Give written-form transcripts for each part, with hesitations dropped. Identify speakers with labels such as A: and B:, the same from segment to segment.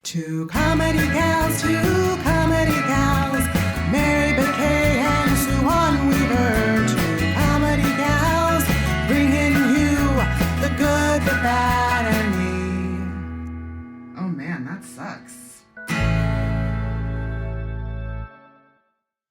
A: Two comedy gals, Mary Kay and Suwon Weaver. Two comedy gals, bringing you the good, the bad, and the... Oh man, that sucks.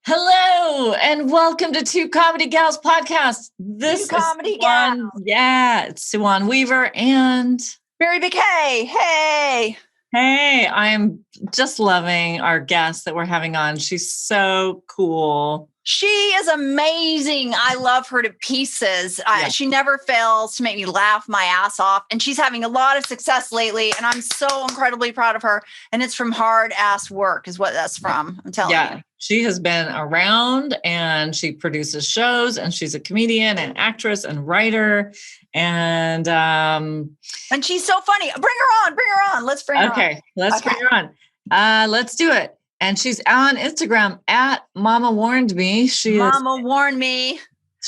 B: Hello and welcome to Two Comedy Gals podcast.
C: This Two Comedy Gals.
B: Yeah, it's Suwon Weaver and
C: Mary Kay.
B: Hey, I'm just loving our guest that we're having on. She's so cool.
C: She is amazing. I love her to pieces. She never fails to make me laugh my ass off. And she's having a lot of success lately. And I'm so incredibly proud of her. And it's from hard ass work is what that's from. I'm telling you.
B: She has been around and she produces shows and she's a comedian and actress and writer. And
C: she's so funny. Bring her on. Let's bring her on.
B: Okay, let's bring her on. Let's do it. And she's on Instagram at Mama Warned Me.
C: Mama warned me.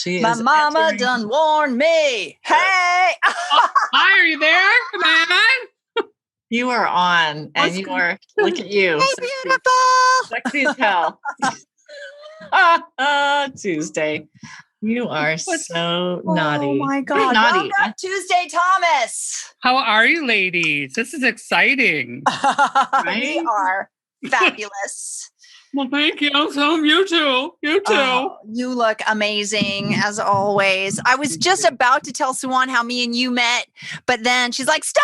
B: My
C: mama done warned me. Hey.
D: Hi, are you there? Come on.
B: You are on. And you are, look at you.
C: Hey, beautiful.
B: Sexy as hell. Tuesday. You are so naughty.
C: Oh my God.
B: Naughty.
C: Welcome, Tuesday Thomas.
D: How are you, ladies? This is exciting.
C: Right? We are fabulous.
D: Well, thank you. You too.
C: You look amazing as always. I was just about to tell Suwon how me and you met, but then she's like, stop.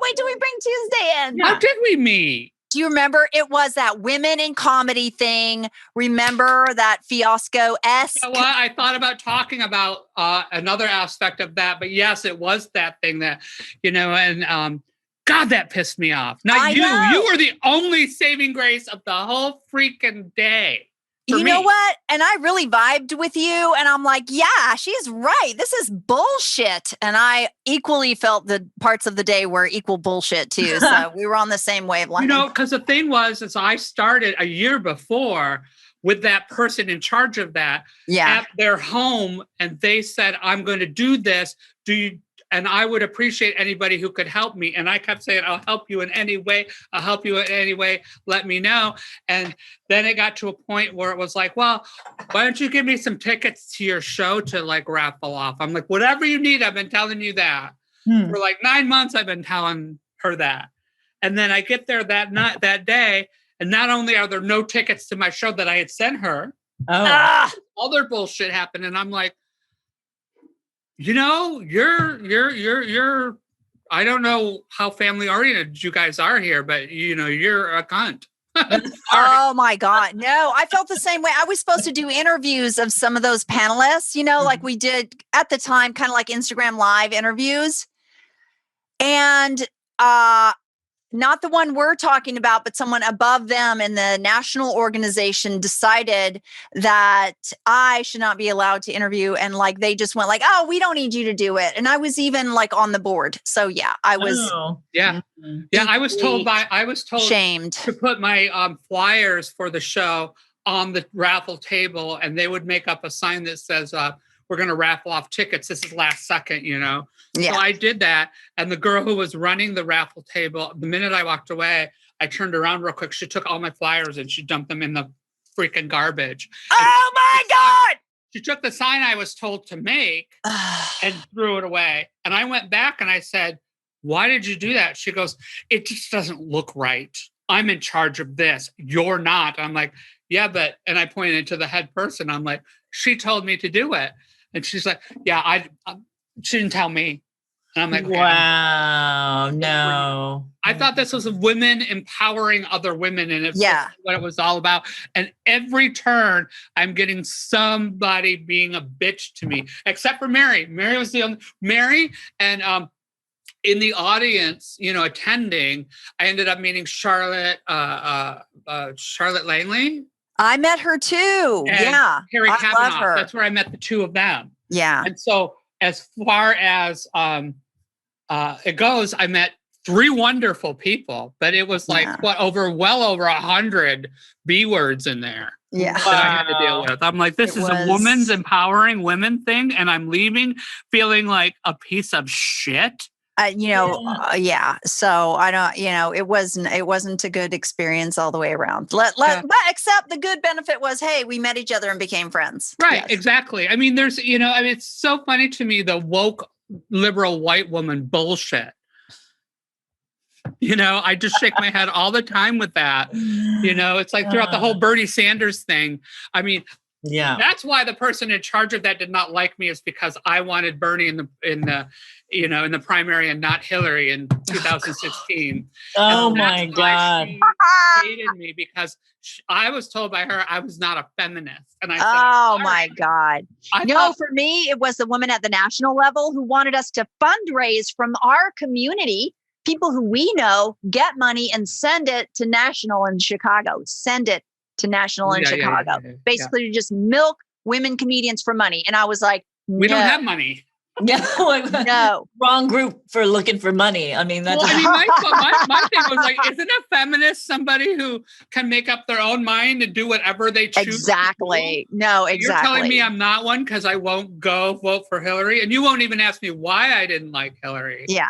C: Wait till we bring Tuesday in.
D: How did we meet?
C: Do you remember? It was that women in comedy thing. Remember that fiasco-esque?
D: You know what? I thought about talking about another aspect of that, but yes, it was that thing that, and God, that pissed me off. Not you.
C: Know.
D: You were the only saving grace of the whole freaking day.
C: You know what? And I really vibed with you. And I'm like, yeah, she's right. This is bullshit. And I equally felt the parts of the day were equal bullshit too. So we were on the same wavelength.
D: Because the thing was, I started a year before with that person in charge of that at their home. And they said, I'm going to do this. And I would appreciate anybody who could help me. And I kept saying, I'll help you in any way. Let me know. And then it got to a point where it was like, well, why don't you give me some tickets to your show to like raffle off? I'm like, whatever you need. I've been telling you that. For like 9 months. I've been telling her that. And then I get there that day. And not only are there no tickets to my show that I had sent her, other bullshit happened. And I'm like, you're I don't know how family oriented you guys are here, but you're a cunt.
C: Oh my God. No, I felt the same way. I was supposed to do interviews of some of those panelists, like we did at the time, kind of like Instagram Live interviews. And not the one we're talking about, but someone above them in the national organization decided that I should not be allowed to interview. And like, they just went like, oh, we don't need you to do it. And I was even like on the board. So yeah, I was.
D: Oh. Yeah. Yeah. I was told
C: shamed
D: to put my flyers for the show on the raffle table, and they would make up a sign that says, we're going to raffle off tickets. This is last second, Yeah. So I did that. And the girl who was running the raffle table, the minute I walked away, I turned around real quick. She took all my flyers and she dumped them in the freaking garbage.
C: Oh my God.
D: She took the sign I was told to make and threw it away. And I went back and I said, why did you do that? She goes, it just doesn't look right. I'm in charge of this. You're not. I'm like, yeah, but, and I pointed to the head person. I'm like, she told me to do it. And she's like, yeah, she didn't tell me. And I'm like, okay,
B: wow, no.
D: I thought this was women empowering other women. And it's what it was all about. And every turn, I'm getting somebody being a bitch to me, except for Mary. Mary was the only, and in the audience, attending, I ended up meeting Charlotte Langley.
C: I met her too.
D: And Harry Kavanaugh. Love her. That's where I met the two of them.
C: Yeah.
D: And so as far as it goes, I met 3 wonderful people, but it was like well over 100 B words in there.
C: Yeah.
D: That I had to deal with. I'm like, this is a woman's empowering women thing, and I'm leaving feeling like a piece of shit.
C: Yeah. So I don't, it wasn't a good experience all the way around. But except the good benefit was, hey, we met each other and became friends.
D: Right.
C: Yes.
D: Exactly. I mean, there's, it's so funny to me, the woke liberal white woman bullshit. I just shake my head all the time with that. It's like throughout the whole Bernie Sanders thing. I mean,
B: yeah,
D: that's why the person in charge of that did not like me, is because I wanted Bernie in the primary and not Hillary in 2016.
B: Oh my God.
D: She hated me because I was told by her I was not a feminist. And I said,
C: oh my God. For me, it was the woman at the national level who wanted us to fundraise from our community, people who we know, get money and send it to national in Chicago. Send it to national in Chicago. Basically, to just milk women comedians for money. And I was like,
D: we don't have money.
C: No.
B: Wrong group for looking for money. I mean, that's
D: my thing was like, isn't a feminist somebody who can make up their own mind and do whatever they choose?
C: Exactly. No, exactly.
D: You're telling me I'm not one because I won't go vote for Hillary, and you won't even ask me why I didn't like Hillary.
C: Yeah.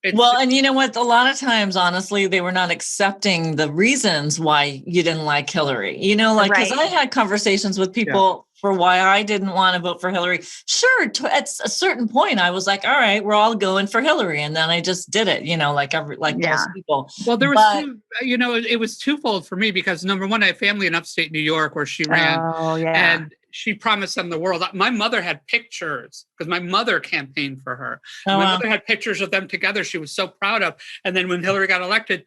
B: And you know what? A lot of times, honestly, they were not accepting the reasons why you didn't like Hillary. Because I had conversations with people for why I didn't want to vote for Hillary. Sure, at a certain point, I was like, all right, we're all going for Hillary. And then I just did it, most people.
D: Well, there was it was twofold for me, because number one, I have family in upstate New York where she ran.
C: Oh, yeah.
D: And she promised them the world. My mother had pictures because my mother campaigned for her. My mother had pictures of them together. She was so proud of. And then when Hillary got elected,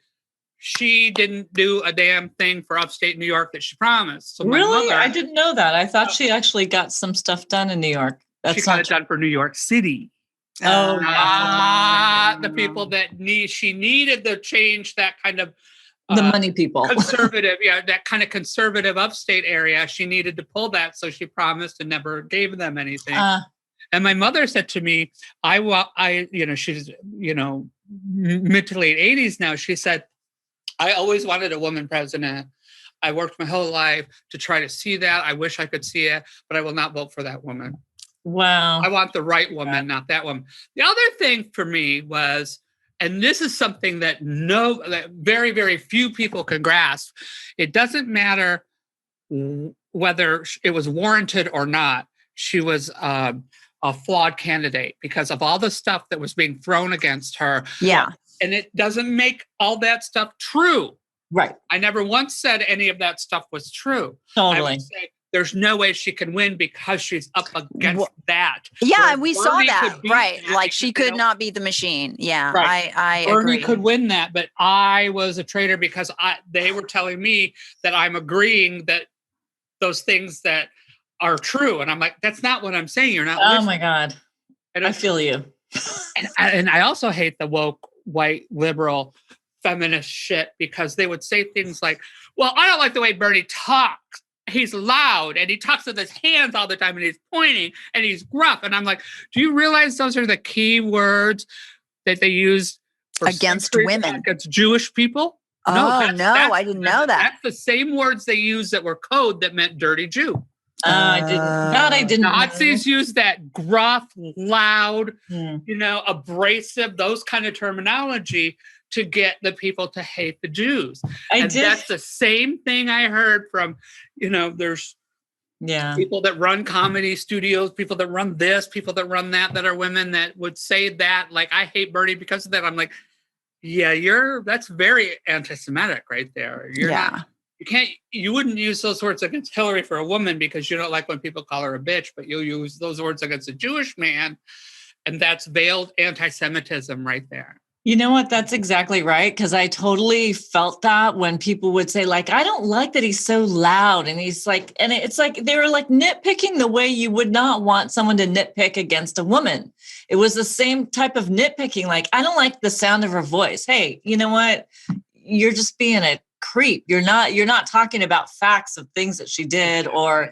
D: she didn't do a damn thing for upstate New York that she promised. So
B: really? I didn't know that. I thought she actually got some stuff done in New York.
D: She got it done for New York City. The people that she needed to change that kind of
B: the money people,
D: conservative, that kind of conservative upstate area. She needed to pull that, so she promised and never gave them anything. And my mother said to me, she's mid to late 80s now. She said, I always wanted a woman president. I worked my whole life to try to see that. I wish I could see it, but I will not vote for that woman.
B: Wow.
D: I want the right woman, not that woman. The other thing for me was, and this is something that very, very few people can grasp. It doesn't matter whether it was warranted or not. She was a flawed candidate because of all the stuff that was being thrown against her.
C: Yeah.
D: And it doesn't make all that stuff true.
B: Right.
D: I never once said any of that stuff was true.
B: Totally.
D: I would say there's no way she can win because she's up against that.
C: Yeah, and we saw that. Right. Like she could not be the machine. Yeah, right. I
D: Bernie
C: agree.
D: could win that, but I was a traitor because they were telling me that I'm agreeing that those things that are true. And I'm like, that's not what I'm saying. You're not listening.
B: Oh my God. I feel you.
D: And I also hate the woke white liberal feminist shit because they would say things like, well, I don't like the way Bernie talks. He's loud and he talks with his hands all the time and he's pointing and he's gruff. And I'm like, do you realize those are the key words that they use
C: against women,
D: against Jewish people?
C: I didn't know that.
D: That's the same words they use that were code that meant dirty Jew.
B: I didn't.
D: Nazis use that gruff, loud, abrasive, those kind of terminology to get the people to hate the Jews. That's the same thing I heard from, there's people that run comedy studios, people that run this, people that run that are women that would say that, like, I hate Bernie because of that. I'm like, that's very anti-Semitic right there. You wouldn't use those words against Hillary for a woman because you don't like when people call her a bitch, but you'll use those words against a Jewish man. And that's veiled anti-Semitism right there.
B: You know what? That's exactly right. Because I totally felt that when people would say, like, I don't like that he's so loud. And he's like, and it's like they were like nitpicking the way you would not want someone to nitpick against a woman. It was the same type of nitpicking. Like, I don't like the sound of her voice. Hey, you know what? You're just being a creep. You're not talking about facts of things that she did, or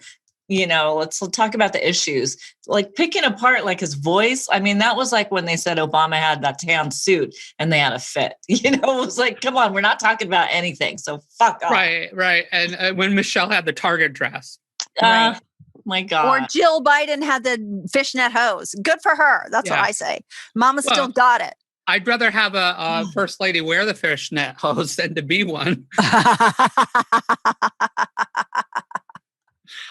B: let's talk about the issues. Like picking apart like his voice. I mean, that was like when they said Obama had that tan suit and they had a fit. It was like, come on, we're not talking about anything. So fuck off.
D: Right. And when Michelle had the Target dress.
C: Right.
B: My God.
C: Or Jill Biden had the fishnet hose. Good for her. That's what I say. Mama still got it.
D: I'd rather have a first lady wear the fishnet hose than to be one.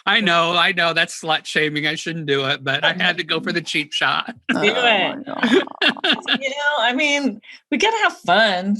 D: I know that's slut shaming. I shouldn't do it, but I had to go for the cheap shot.
B: Do it. I mean, we gotta have fun.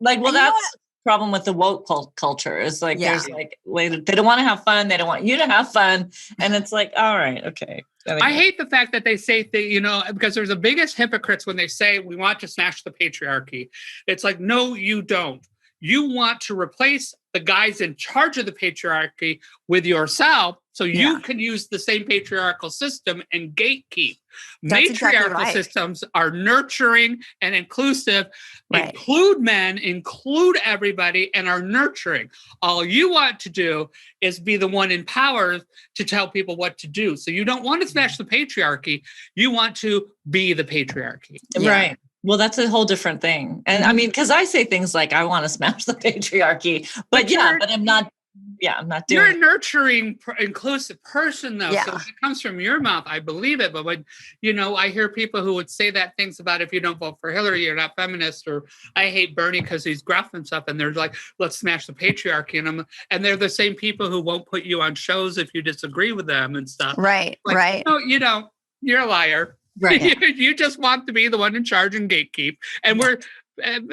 B: Like, well, that's the problem with the woke culture. Is like there's like they don't want to have fun. They don't want you to have fun, and it's like, all right, okay.
D: I hate the fact that they say because there's the biggest hypocrites when they say we want to smash the patriarchy. It's like, no, you don't. You want to replace the guys in charge of the patriarchy with yourself so you can use the same patriarchal system and gatekeep. That's matriarchal systems are nurturing and inclusive, include men, include everybody, and are nurturing. All you want to do is be the one in power to tell people what to do. So you don't want to smash the patriarchy. You want to be the patriarchy.
B: Yeah. Right. Well, that's a whole different thing. And I mean, because I say things like, I want to smash the patriarchy, but I'm not doing
D: You're a nurturing, inclusive person, though. Yeah. So if it comes from your mouth, I believe it. But when, I hear people who would say that things about if you don't vote for Hillary, you're not feminist, or I hate Bernie because he's gruff and stuff. And they're like, let's smash the patriarchy. And they're the same people who won't put you on shows if you disagree with them and stuff.
C: Right,
D: like,
C: right.
D: No, you don't. You're a liar.
C: Right.
D: You just want to be the one in charge and gatekeep. And we're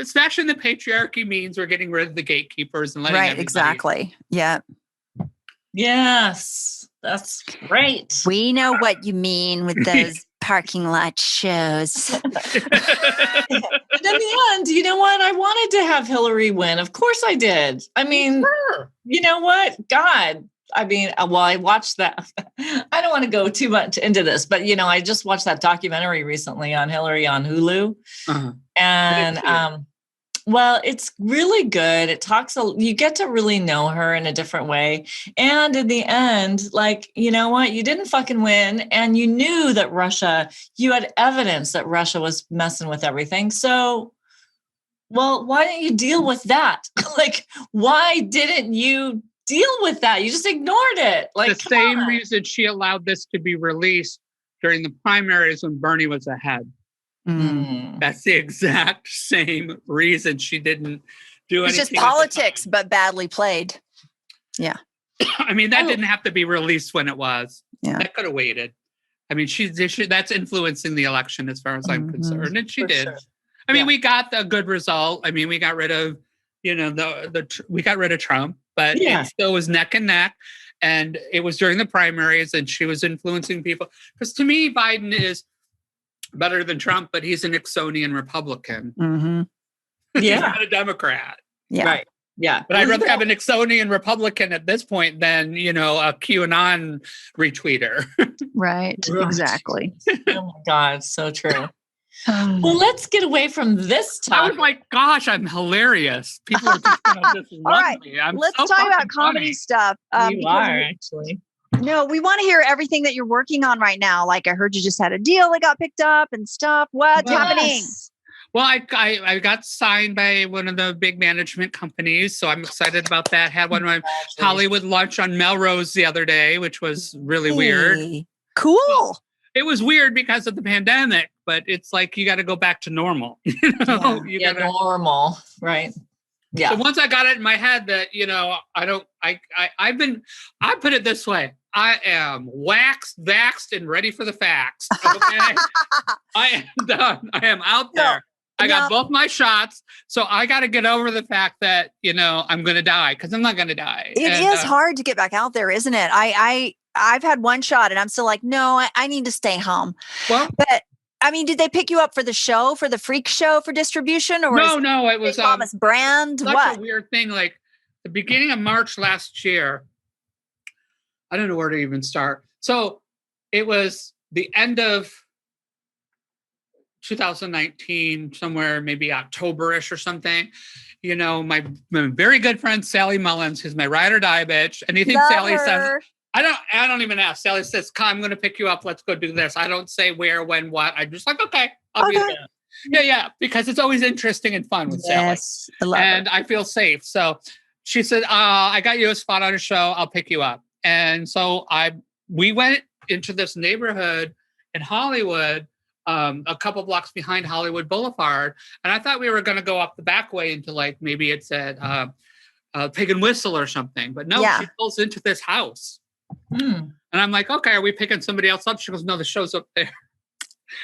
D: smashing the patriarchy means we're getting rid of the gatekeepers and letting everybody.
C: Exactly. Yeah.
B: Yes, that's great.
C: We know what you mean with those parking lot shows.
B: But in the end, you know what? I wanted to have Hillary win. Of course I did. I mean, You know what? God. I mean, well, I watched that. I don't want to go too much into this, but, I just watched that documentary recently on Hillary on Hulu. Uh-huh. And, well, it's really good. It talks, you get to really know her in a different way. And in the end, like, you know what? You didn't fucking win. And you knew that you had evidence that Russia was messing with everything. So, well, why didn't you deal with that? Like, why didn't you deal with that? You just ignored it. Like
D: the same reason she allowed this to be released during the primaries when Bernie was ahead.
C: Mm.
D: That's the exact same reason she didn't do anything.
C: It's just politics, but badly played. Yeah.
D: I mean, that didn't have to be released when it was.
C: Yeah.
D: That could have waited. I mean, that's influencing the election as far as I'm concerned. And she did. Sure. I mean, we got a good result. I mean, we got rid of, we got rid of Trump. But it still was neck and neck. And it was during the primaries and she was influencing people. Because to me, Biden is better than Trump, but he's a Nixonian Republican.
C: Mm-hmm.
D: He's not a Democrat.
C: Yeah.
B: Right. Yeah.
D: But I'd rather have a Nixonian Republican at this point than, a QAnon retweeter.
C: Right. Exactly.
B: Oh my God. So true. Well, let's get away from this topic.
D: I was like, gosh, I'm hilarious. People are just going to just love me.
C: Let's talk about comedy stuff.
B: You are, actually.
C: No, we want to hear everything that you're working on right now. Like, I heard you just had a deal that got picked up and stuff. What's happening?
D: Well, I got signed by one of the big management companies, so I'm excited about that. Had one of my Hollywood lunch on Melrose the other day, which was really weird.
C: Cool.
D: Well, it was weird because of the pandemic, but it's like you got to go back to normal.
B: Normal, right? Yeah.
D: So once I got it in my head that I put it this way: I am waxed, vaxxed, and ready for the facts. Okay, I am done. I am out there. I got both my shots, so I got to get over the fact that I'm going to die because I'm not going to die.
C: It is hard to get back out there, isn't it? I've had one shot and I'm still like, no, I need to stay home.
D: Well,
C: but I mean, did they pick you up for the show, for the freak show for distribution? Or
D: no, it was
C: Thomas brand.
D: Such a weird thing. Like the beginning of March last year, I don't know where to even start. So it was the end of 2019, somewhere maybe October-ish or something. My very good friend Sally Mullins, who's my ride or die bitch. Anything Sally says. I don't even ask. Sally says, "Come, I'm going to pick you up. Let's go do this." I don't say where, when, what. I'm just like, okay, I'll be there. Yeah, because it's always interesting and fun with Sally.
C: Yes, I love
D: and I feel safe. So she said, I got you a spot on a show. I'll pick you up. And so we went into this neighborhood in Hollywood a couple blocks behind Hollywood Boulevard. And I thought we were going to go up the back way into like, maybe it said Pig and Whistle or something. But no, she pulls into this house. And I'm like, okay, are we picking somebody else up? She goes, no, the show's up there.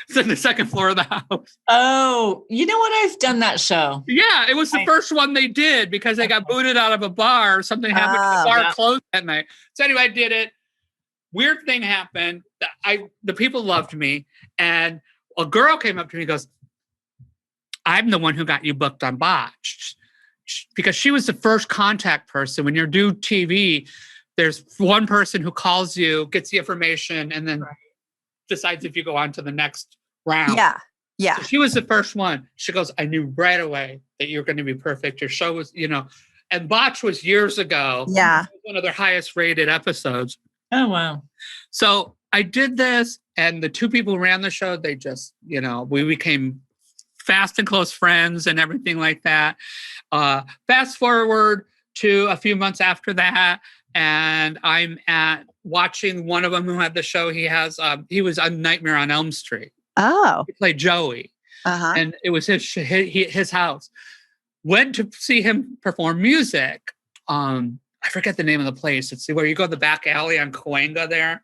D: It's in the second floor of the house.
B: Oh, you know what? I've done that show.
D: Yeah, it was the first one they did because they got booted out of a bar. Something happened. The bar closed that night. So anyway, I did it. Weird thing happened. The people loved me. And a girl came up to me and goes, I'm the one who got you booked on Botched. Because she was the first contact person. When you're doing TV, there's one person who calls you, gets the information, and then decides if you go on to the next round.
C: Yeah.
D: So she was the first one. She goes, I knew right away that you're going to be perfect. Your show was, and Botch was years ago.
C: Yeah.
D: One of their highest rated episodes.
B: Oh, wow.
D: So I did this, and the two people who ran the show, they just, we became fast and close friends and everything like that. Fast forward to a few months after that, and I'm watching one of them who had the show. He was on Nightmare on Elm Street.
C: Oh.
D: He played Joey. And it was his house. Went to see him perform music. I forget the name of the place. It's where you go to the back alley on Cahuenga there.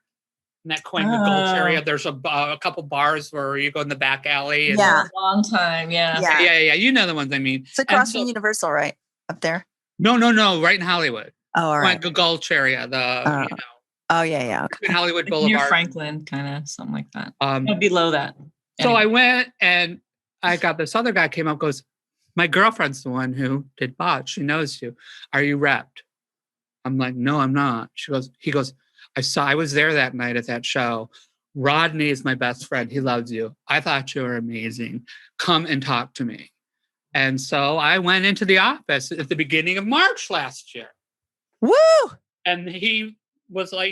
D: In that Cahuenga Gulch area, there's a couple bars where you go in the back alley. And
B: a long time,
D: Yeah. You know the ones I mean.
C: It's across from Universal, right? Up there?
D: No. Right in Hollywood.
C: Oh, all right.
D: Cahuenga Gulch area.
C: Oh, yeah. Okay.
D: In Hollywood Boulevard.
B: Near Franklin, kind of, something like that. Below that.
D: So I went, and I got this other guy came up, goes, my girlfriend's the one who did Botch. She knows you. Are you repped? I'm like, no, I'm not. He goes, I was there that night at that show. Rodney is my best friend. He loves you. I thought you were amazing. Come and talk to me. And so I went into the office at the beginning of March last year.
C: Woo!
D: And he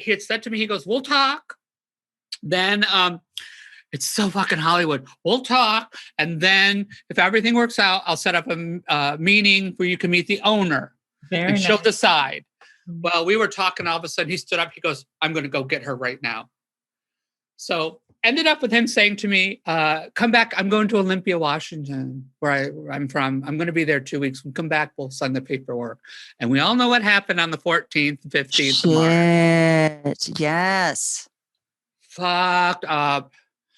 D: had said to me, he goes, we'll talk. Then it's so fucking Hollywood. We'll talk. And then if everything works out, I'll set up a meeting where you can meet the owner. And she'll decide. Well, we were talking, all of a sudden he stood up, he goes, I'm going to go get her right now. So ended up with him saying to me, come back, I'm going to Olympia, Washington, where I'm from. I'm going to be there 2 weeks. When we come back, we'll sign the paperwork. And we all know what happened on the 14th, 15th of March.
C: Yes.
D: Fucked up.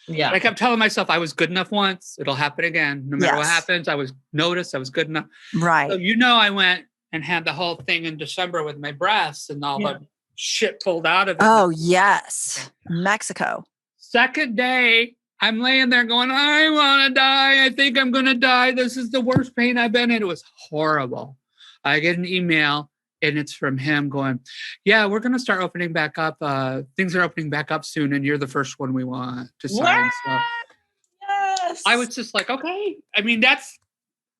B: Yeah.
D: I kept telling myself I was good enough once. It'll happen again. No matter what happens, I was noticed. I was good enough.
C: Right.
D: So, I went and had the whole thing in December with my breasts and all the shit pulled out of it.
C: Oh, yes. Mexico.
D: Second day, I'm laying there going, I want to die. I think I'm going to die. This is the worst pain I've been in. It was horrible. I get an email, and it's from him going, yeah, we're going to start opening back up. Things are opening back up soon, and you're the first one we want to sign. So
B: Yes.
D: I was just like, okay. I mean, that's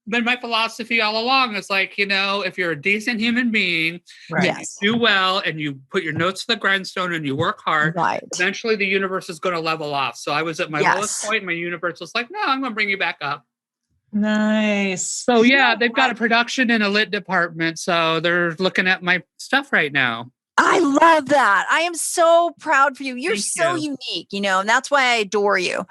D: been my philosophy all along. It's like, if you're a decent human being, you do well, and you put your notes to the grindstone and you work hard, eventually the universe is going to level off. So I was at my lowest point. My universe was like, no, I'm going to bring you back up.
B: Nice.
D: So they've got a production and a lit department. So they're looking at my stuff right now.
C: I love that. I am so proud for you. You're so unique, and that's why I adore you.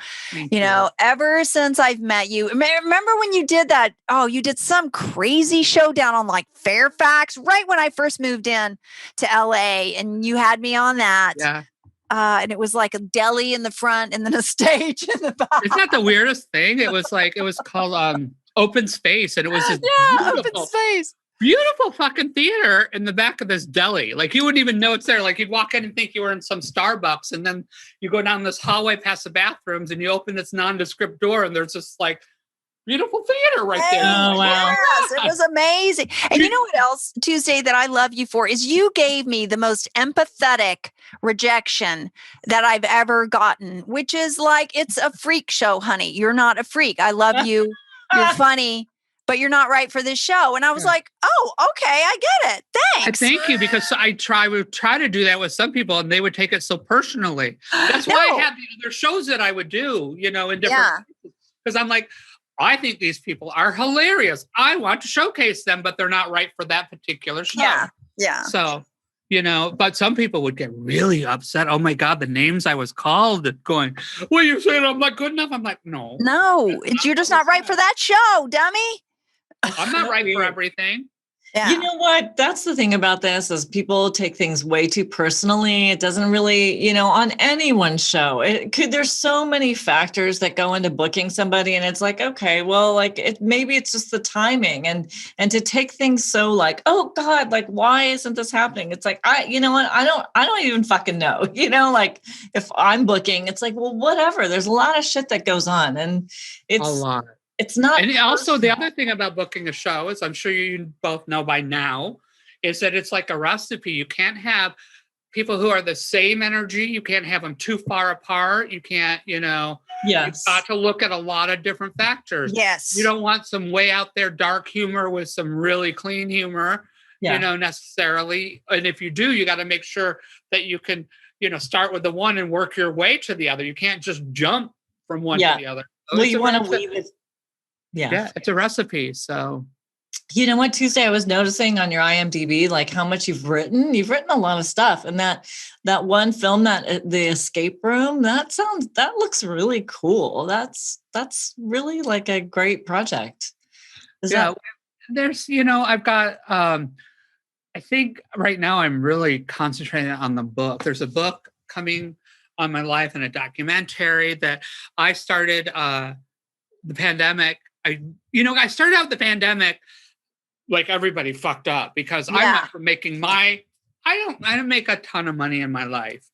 C: Ever since I've met you, remember when you did that? Oh, you did some crazy show down on like Fairfax, right when I first moved in to LA, and you had me on that.
D: Yeah.
C: And it was like a deli in the front and then a stage in the back.
D: Isn't that the weirdest thing? It was called Open Space, and it was just
C: Open Space.
D: Beautiful fucking theater in the back of this deli. Like, you wouldn't even know it's there. Like, you'd walk in and think you were in some Starbucks, and then you go down this hallway past the bathrooms, and you open this nondescript door, and there's this like beautiful theater right there.
B: Oh, wow.
C: Yes, it was amazing. And you know what else, Tuesday, that I love you for is you gave me the most empathetic rejection that I've ever gotten, which is like, it's a freak show, honey. You're not a freak. I love you. You're funny, but you're not right for this show. And I was like, oh, okay, I get it. Thanks.
D: Thank you, because I would try to do that with some people, and they would take it so personally. That's why I had the other shows that I would do, in different because I'm like, I think these people are hilarious. I want to showcase them, but they're not right for that particular show.
C: Yeah.
D: So but some people would get really upset. Oh my God, the names I was called, going, well, you're saying I'm not good enough. I'm like, no,
C: you're just not right for that show, dummy.
D: I'm not right for everything.
C: Yeah.
B: You know what? That's the thing about this is people take things way too personally. It doesn't really, on anyone's show. There's so many factors that go into booking somebody, and it's like, okay, well, like maybe it's just the timing, and to take things so like, oh God, like why isn't this happening? It's like I don't even fucking know. Like if I'm booking, it's like, well, whatever. There's a lot of shit that goes on, and it's
D: a lot.
B: It's not.
D: And also the other thing about booking a show is, I'm sure you both know by now, is that it's like a recipe. You can't have people who are the same energy. You can't have them too far apart. You can't,
B: Yes.
D: You've got to look at a lot of different factors.
C: Yes.
D: You don't want some way out there dark humor with some really clean humor, necessarily. And if you do, you got to make sure that you can, start with the one and work your way to the other. You can't just jump from one to the other. So
B: well, you want to weave it.
D: Yeah, it's a recipe. So,
B: you know what, Tuesday, I was noticing on your IMDb, like how much you've written. You've written a lot of stuff, and that one film, that the escape room, that looks really cool. That's really like a great project.
D: There's, I've got. I think right now I'm really concentrating on the book. There's a book coming on my life and a documentary that I started. The pandemic. I started out the pandemic like everybody fucked up, because I went from making I didn't make a ton of money in my life,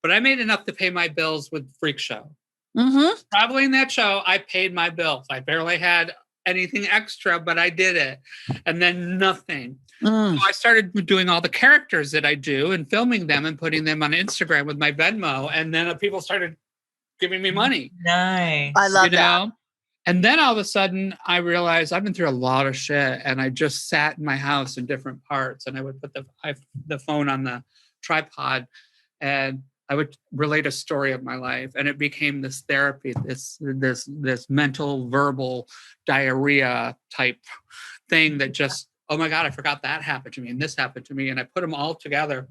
D: but I made enough to pay my bills with Freak Show.
C: Mm-hmm.
D: Traveling that show, I paid my bills. I barely had anything extra, but I did it. And then nothing. So I started doing all the characters that I do and filming them and putting them on Instagram with my Venmo. And then people started giving me money.
B: Nice.
C: I love that.
D: And then all of a sudden I realized I've been through a lot of shit, and I just sat in my house in different parts, and I would put the phone on the tripod, and I would relate a story of my life, and it became this therapy, this mental, verbal diarrhea type thing that just, oh my God, I forgot that happened to me, and this happened to me, and I put them all together,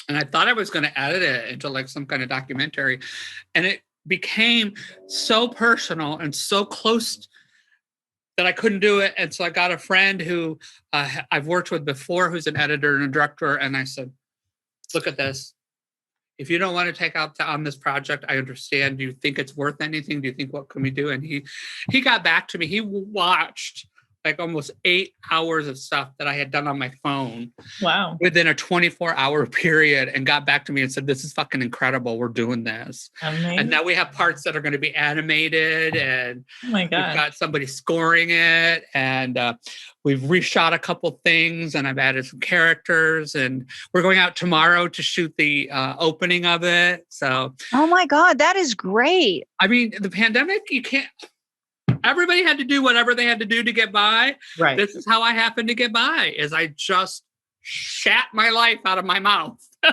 D: and I thought I was going to edit it into like some kind of documentary, and it became so personal and so close that I couldn't do it. And so I got a friend who I've worked with before, who's an editor and a director. And I said, look at this. If you don't want to take out on this project, I understand. Do you think it's worth anything? Do you think, what can we do? And he got back to me. He watched like almost 8 hours of stuff that I had done on my phone.
B: Wow.
D: Within a 24-hour period, and got back to me and said, this is fucking incredible. We're doing this.
B: Amazing.
D: And now we have parts that are going to be animated, and
B: oh my God,
D: we've got somebody scoring it, and we've reshot a couple things, and I've added some characters, and we're going out tomorrow to shoot the opening of it. So,
C: oh my God, that is great.
D: I mean, the pandemic, you can't. Everybody had to do whatever they had to do to get by.
B: Right.
D: This is how I happened to get by, is I just shat my life out of my mouth.
B: So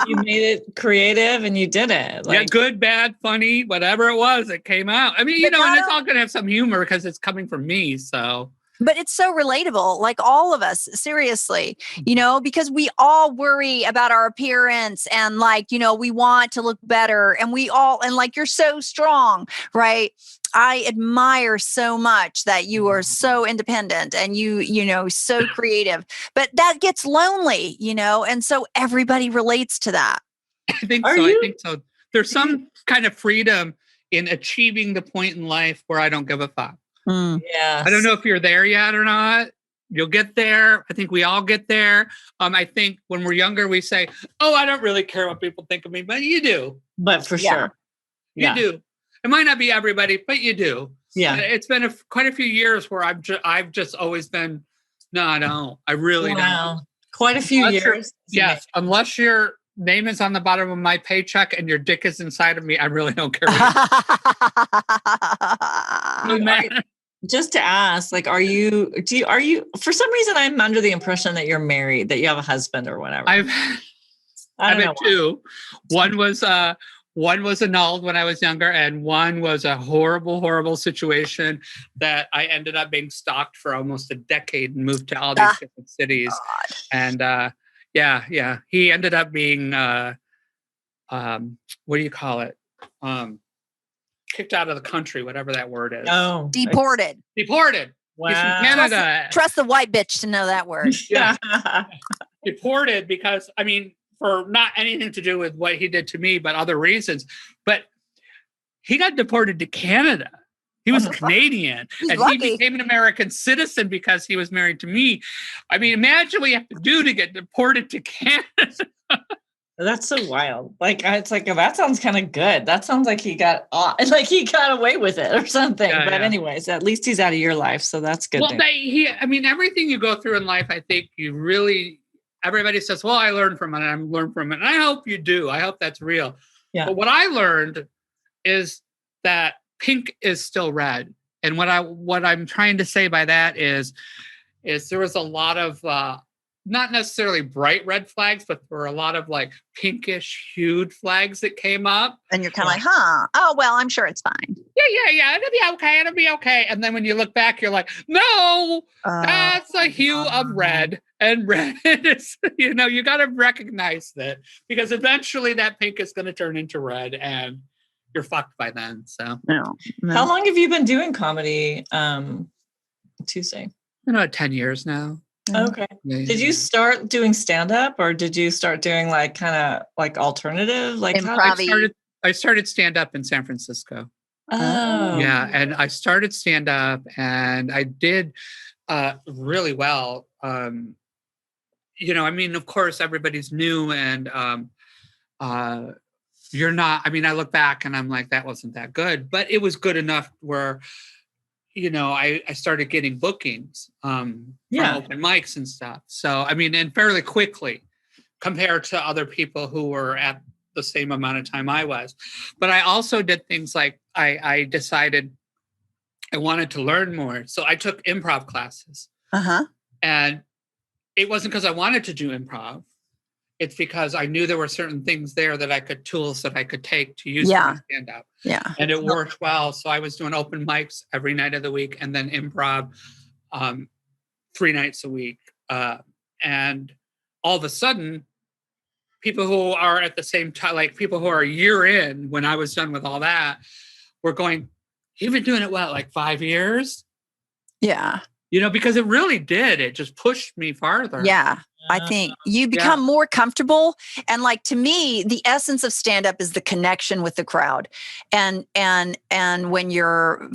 B: you made it creative and you did it.
D: Like, yeah, good, bad, funny, whatever it was, it came out. I mean, and it's all going to have some humor because it's coming from me. So.
C: But it's so relatable, like all of us, seriously, because we all worry about our appearance, and like, we want to look better, and and you're so strong, right? I admire so much that you are so independent and so creative, but that gets lonely, and so everybody relates to that.
D: I think so. There's some kind of freedom in achieving the point in life where I don't give a fuck.
B: Yeah.
D: I don't know if you're there yet or not. You'll get there. I think we all get there. I think when we're younger, we say, oh, I don't really care what people think of me, but you do.
B: But for sure.
D: You do. It might not be everybody, but you do.
B: Yeah.
D: It's been quite a few years where I've just always been, no, I don't. I really don't.
B: Quite a few years.
D: Yes. Unless your name is on the bottom of my paycheck and your dick is inside of me, I really don't care.
B: Just to ask, like, are you, for some reason, I'm under the impression that you're married, that you have a husband or whatever.
D: I've had two. One was one was annulled when I was younger, and one was a horrible, horrible situation that I ended up being stalked for almost a decade and moved to all these different cities.
C: God.
D: And he ended up being what do you call it? Kicked out of the country, whatever that word is.
B: Oh,
C: Deported.
D: Deported.
B: Wow.
D: He's from Canada.
C: Trust the white bitch to know that word.
D: Yeah. Deported because, I mean, for not anything to do with what he did to me, but other reasons. But he got deported to Canada. He was Canadian. And
C: lucky.
D: He became an American citizen because he was married to me. I mean, imagine what you have to do to get deported to Canada.
B: That's so wild. Like, it's like, that sounds kind of good. That sounds like he got away with it or something. But anyways, at least he's out of your life. So that's good.
D: Well, everything you go through in life, I think everybody says, well, I learned from it. I learned from it. And I hope you do. I hope that's real. Yeah. But what I learned is that pink is still red. And what I'm trying to say by that is there was a lot of, not necessarily bright red flags, but there were a lot of like pinkish hued flags that came up.
C: And you're kind of like, oh, well, I'm sure it's fine.
D: Yeah. It'll be okay. And then when you look back, you're like, no, that's a hue of red. And red is, you got to recognize that because eventually that pink is going to turn into red and you're fucked by then. So
C: no.
B: How long have you been doing comedy, Tuesday?
D: 10 years now.
B: Okay. Yeah. Did you start doing stand-up or did you start doing like kind of like alternative? Like
D: I started stand-up in San Francisco.
B: Oh.
D: Yeah. And I started stand-up and I did really well. I mean, of course, everybody's new and you're not, I mean, I look back and I'm like, that wasn't that good, but it was good enough where I started getting bookings from open mics and stuff. So, I mean, and fairly quickly compared to other people who were at the same amount of time I was. But I also did things like I decided I wanted to learn more. So I took improv classes. And it wasn't because I wanted to do improv. It's because I knew there were certain things there tools that I could take to use to stand up.
C: Yeah.
D: And it worked well. So I was doing open mics every night of the week and then improv 3 nights a week. And all of a sudden, people who are at the same time, like people who are a year in when I was done with all that, were going, you've been doing it, like 5 years?
C: Yeah.
D: Because it really did. It just pushed me farther.
C: Yeah. I think you become more comfortable. And like, to me, the essence of stand-up is the connection with the crowd. And when you're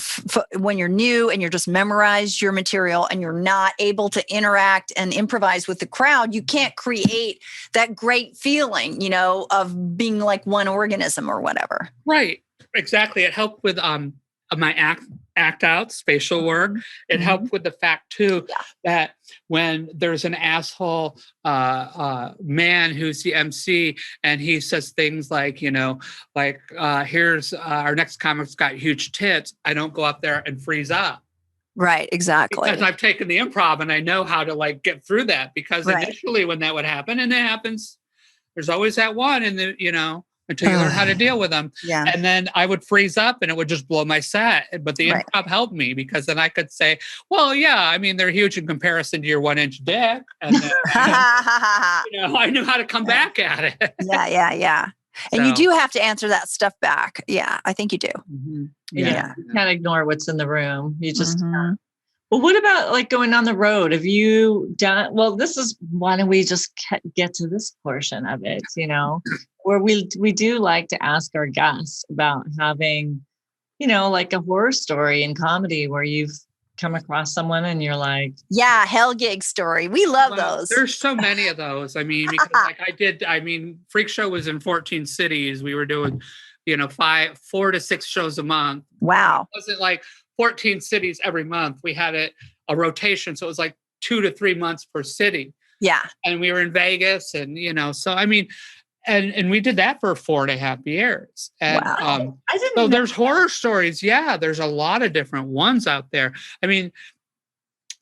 C: new and you're just memorized your material and you're not able to interact and improvise with the crowd, you can't create that great feeling, of being like one organism or whatever.
D: Right. Exactly. It helped with my act out spatial work. It helped with the fact too that when there's an asshole man who's the MC and he says things like, here's our next comic's got huge tits, I don't go up there and freeze up.
C: Right, exactly.
D: Because I've taken the improv and I know how to like get through that because initially when that would happen, and it happens, there's always that one and until you learn how to deal with them.
C: Yeah.
D: And then I would freeze up and it would just blow my set. But the improv helped me because then I could say, well, yeah, I mean, they're huge in comparison to your 1-inch dick. And then, I knew how to come back at it.
C: Yeah. And you do have to answer that stuff back. Yeah, I think you do.
B: Mm-hmm. Yeah. You can't ignore what's in the room. You just Well, what about like going on the road? Have you done, why don't we just get to this portion of it, where we do like to ask our guests about having, like a horror story in comedy where you've come across someone and you're like,
C: hell gig story. We love those.
D: There's so many of those. I mean, because Freak Show was in 14 cities. We were doing, 4 to 6 shows a month.
C: Wow.
D: It wasn't like 14 cities every month. We had a rotation. So it was like 2 to 3 months per city.
C: Yeah.
D: And we were in Vegas and, so, I mean, and we did that for 4.5 years. And
C: wow.
D: So there's horror stories. Yeah. There's a lot of different ones out there. I mean,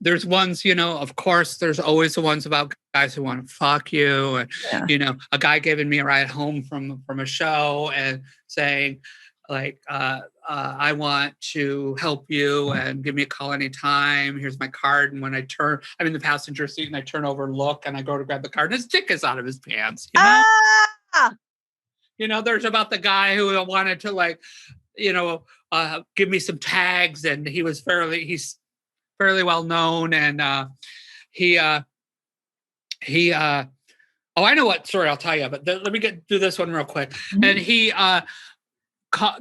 D: there's ones, of course, there's always the ones about guys who want to fuck you. And, a guy giving me a ride home from a show and saying like, I want to help you and give me a call anytime. Here's my card. And when I'm in the passenger seat and I turn over and look and I go to grab the card and his dick is out of his pants. There's about the guy who wanted to like, give me some tags, and he's fairly well known. And I know what story I'll tell you, but let me do this one real quick. Mm-hmm. And he